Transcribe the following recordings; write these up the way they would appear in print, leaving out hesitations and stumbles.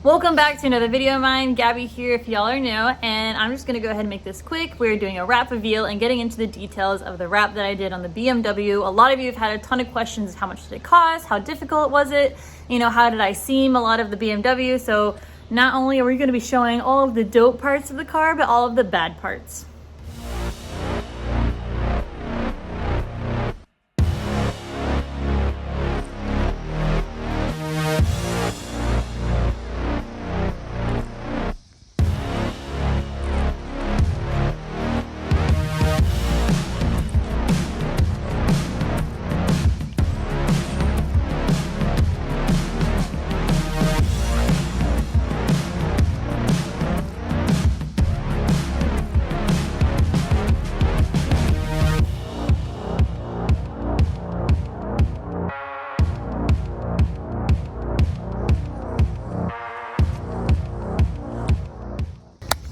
Welcome back to another video of mine. Gabby here if y'all are new, and I'm just gonna go ahead and make this quick. We're doing a wrap reveal and getting into the details of the wrap that I did on the BMW. A lot of you have had a ton of questions. How much did it cost? How difficult was it? You know, how did I seam a lot of the BMW? So not only are we gonna be showing all of the dope parts of the car, but all of the bad parts.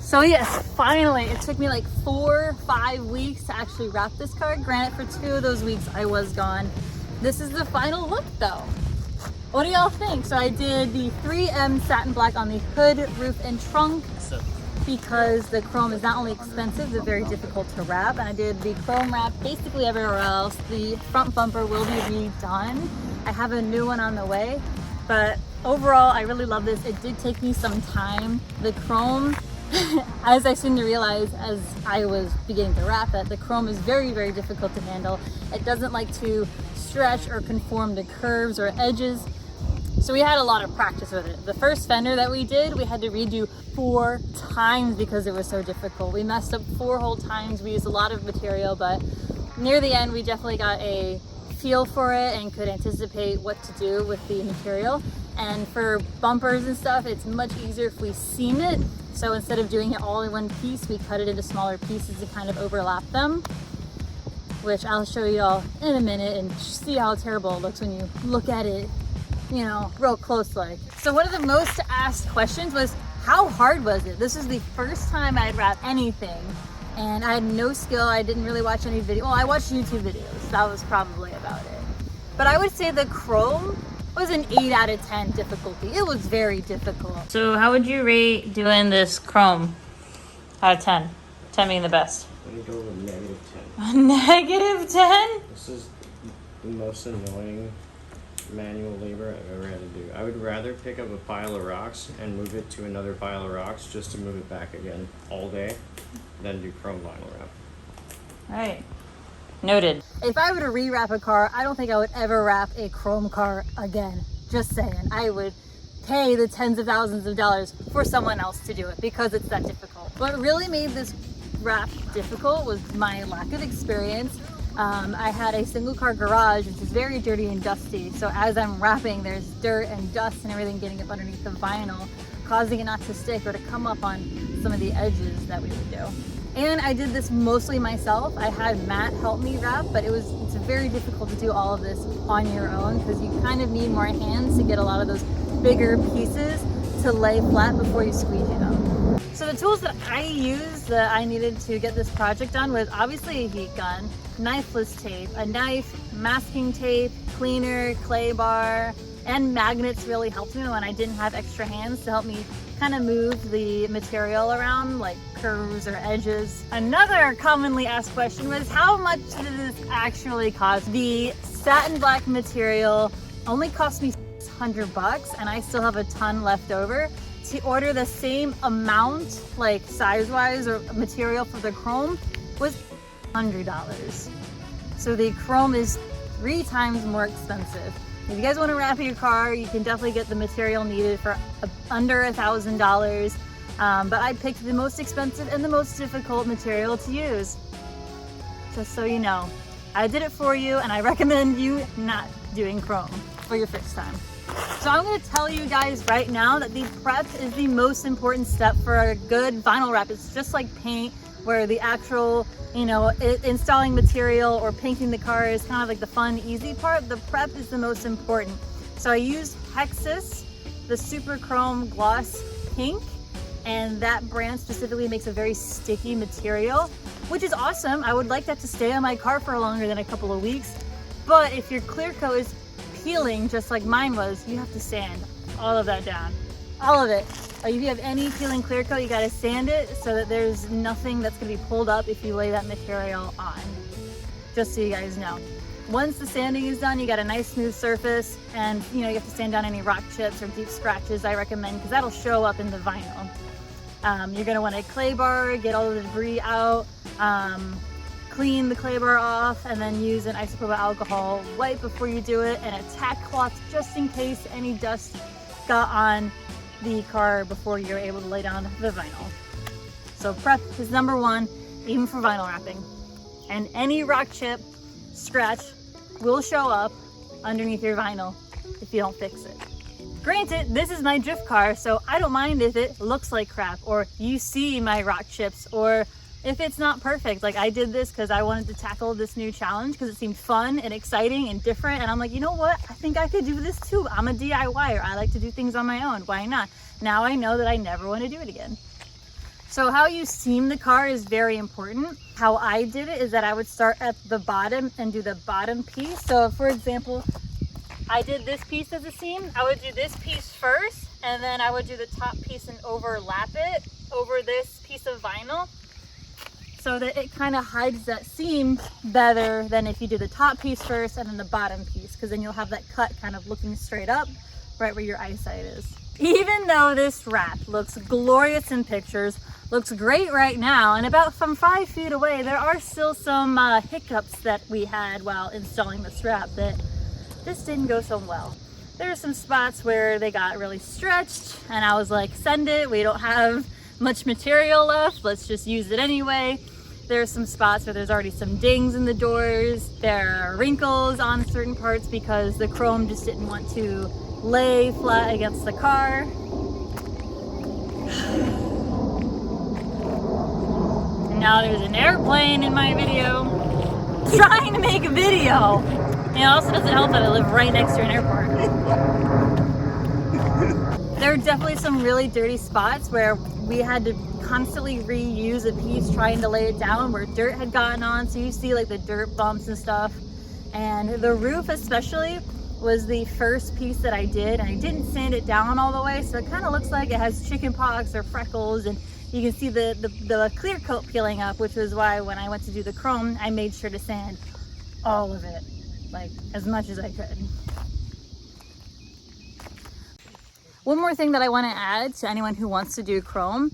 So yes, finally, it took me like 4 or 5 weeks to actually wrap this car. Granted, for 2 of those weeks I was gone. This is the final look though. What do y'all think? So I did the 3M satin black on the hood, roof, and trunk because the chrome is not only expensive, but very difficult to wrap. And I did the chrome wrap basically everywhere else. The front bumper will be redone. I have a new one on the way, but overall, I really love this. It did take me some time. The chrome, as I seem to realize as I was beginning to wrap it, the chrome is very, very difficult to handle. It doesn't like to stretch or conform to curves or edges. So we had a lot of practice with it. The first fender that we did, we had to redo 4 times because it was so difficult. We messed up 4 whole times. We used a lot of material, but near the end, we definitely got a feel for it and could anticipate what to do with the material. And for bumpers and stuff, it's much easier if we seam it. So instead of doing it all in one piece, we cut it into smaller pieces to kind of overlap them, which I'll show you all in a minute and see how terrible it looks when you look at it, you know, real close like. So one of the most asked questions was, how hard was it? This is the first time I'd wrapped anything and I had no skill. I didn't really watch any video. Well, I watched YouTube videos. That was probably about it. But I would say the chrome was an 8 out of 10 difficulty. It was very difficult. So how would you rate doing this chrome out of 10? 10 being the best. Let me go with -10. A -10? This is the most annoying manual labor I've ever had to do. I would rather pick up a pile of rocks and move it to another pile of rocks just to move it back again all day than do chrome vinyl wrap. All right. Noted. If I were to re-wrap a car, I don't think I would ever wrap a chrome car again. Just saying. I would pay the tens of thousands of dollars for someone else to do it because it's that difficult. What really made this wrap difficult was my lack of experience. I had a single car garage, which is very dirty and dusty. So as I'm wrapping, there's dirt and dust and everything getting up underneath the vinyl, causing it not to stick or to come up on some of the edges that we would do. And I did this mostly myself. I had Matt help me wrap, but it's very difficult to do all of this on your own because you kind of need more hands to get a lot of those bigger pieces to lay flat before you squeegee them. So the tools that I used that I needed to get this project done was obviously a heat gun, knifeless tape, a knife, masking tape, cleaner, clay bar, and magnets really helped me when I didn't have extra hands to help me kind of move the material around like curves or edges. Another commonly asked question was, how much did this actually cost? The satin black material only cost me $600 and I still have a ton left over. To order the same amount, like size-wise or material for the chrome, was $100. So the chrome is 3 times more expensive. If you guys want to wrap your car, you can definitely get the material needed for under $1,000. But I picked the most expensive and the most difficult material to use. Just so you know, I did it for you and I recommend you not doing chrome for your first time. So I'm going to tell you guys right now that the prep is the most important step for a good vinyl wrap. It's just like paint, where the actual, you know, installing material or painting the car is kind of like the fun, easy part. The prep is the most important. So I used Hexus, the Super Chrome Gloss Pink, and that brand specifically makes a very sticky material, which is awesome. I would like that to stay on my car for longer than a couple of weeks. But if your clear coat is peeling just like mine was, you have to sand all of that down. all of it. If you have any peeling clear coat, you gotta sand it so that there's nothing that's gonna be pulled up if you lay that material on. Just so you guys know. Once the sanding is done, you got a nice smooth surface, and you have to sand down any rock chips or deep scratches, I recommend, because that'll show up in the vinyl. You're gonna want a clay bar, get all the debris out, clean the clay bar off, and then use an isopropyl alcohol wipe before you do it, and a tack cloth just in case any dust got on the car before you're able to lay down the vinyl. So prep is number one, even for vinyl wrapping. And any rock chip, scratch will show up underneath your vinyl if you don't fix it. Granted, this is my drift car, so I don't mind if it looks like crap, or you see my rock chips, or if it's not perfect. Like, I did this because I wanted to tackle this new challenge because it seemed fun and exciting and different, and I'm like, you know what, I think I could do this too. I'm a DIYer, I like to do things on my own, why not? Now I know that I never want to do it again. So how you seam the car is very important. How I did it is that I would start at the bottom and do the bottom piece. So for example, I did this piece as a seam. I would do this piece first, and then I would do the top piece and overlap it over this piece of vinyl, so that it kind of hides that seam better than if you do the top piece first and then the bottom piece, because then you'll have that cut kind of looking straight up right where your eyesight is. Even though this wrap looks glorious in pictures, looks great right now, and about from 5 feet away, there are still some hiccups that we had while installing this wrap that this didn't go so well. There are some spots where they got really stretched, and I was like, send it, we don't have much material left, let's just use it anyway. There are some spots where there's already some dings in the doors. There are wrinkles on certain parts because the chrome just didn't want to lay flat against the car. And now there's an airplane in my video. Trying to make a video. And it also doesn't help that I live right next to an airport. There are definitely some really dirty spots where we had to constantly reuse a piece trying to lay it down where dirt had gotten on, so you see like the dirt bumps and stuff. And the roof especially was the first piece that I did, and I didn't sand it down all the way, so it kind of looks like it has chicken pox or freckles, and you can see the clear coat peeling up, which was why when I went to do the chrome, I made sure to sand all of it, like as much as I could. One more thing that I want to add to anyone who wants to do chrome.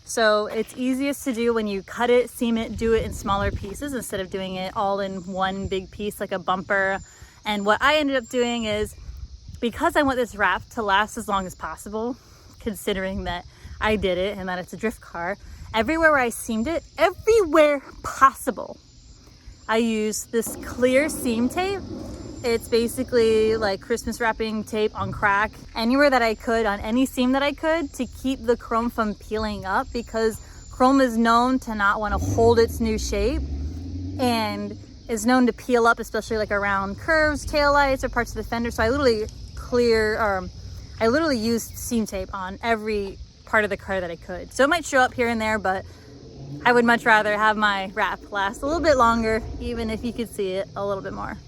So it's easiest to do when you cut it, seam it, do it in smaller pieces instead of doing it all in one big piece like a bumper. And what I ended up doing is, because I want this wrap to last as long as possible, considering that I did it and that it's a drift car, everywhere where I seamed it, everywhere possible, I used this clear seam tape. It's basically like Christmas wrapping tape on crack. Anywhere that I could, on any seam that I could, to keep the chrome from peeling up, because chrome is known to not want to hold its new shape and is known to peel up, especially like around curves, taillights, or parts of the fender. So I literally used seam tape on every part of the car that I could. So it might show up here and there, but I would much rather have my wrap last a little bit longer, even if you could see it a little bit more.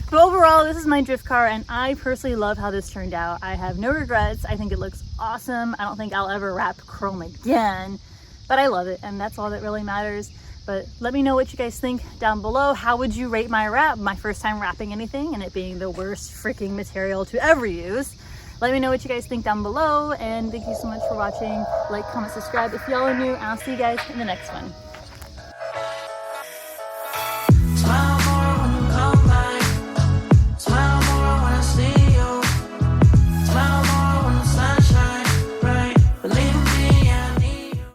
So overall, this is my drift car, and I personally love how this turned out. I have no regrets. I think it looks awesome. I don't think I'll ever wrap chrome again, but I love it, and that's all that really matters. But let me know what you guys think down below. How would you rate my wrap? My first time wrapping anything, and it being the worst freaking material to ever use. Let me know what you guys think down below, and thank you so much for watching. Like, comment, subscribe if y'all are new, and I'll see you guys in the next one.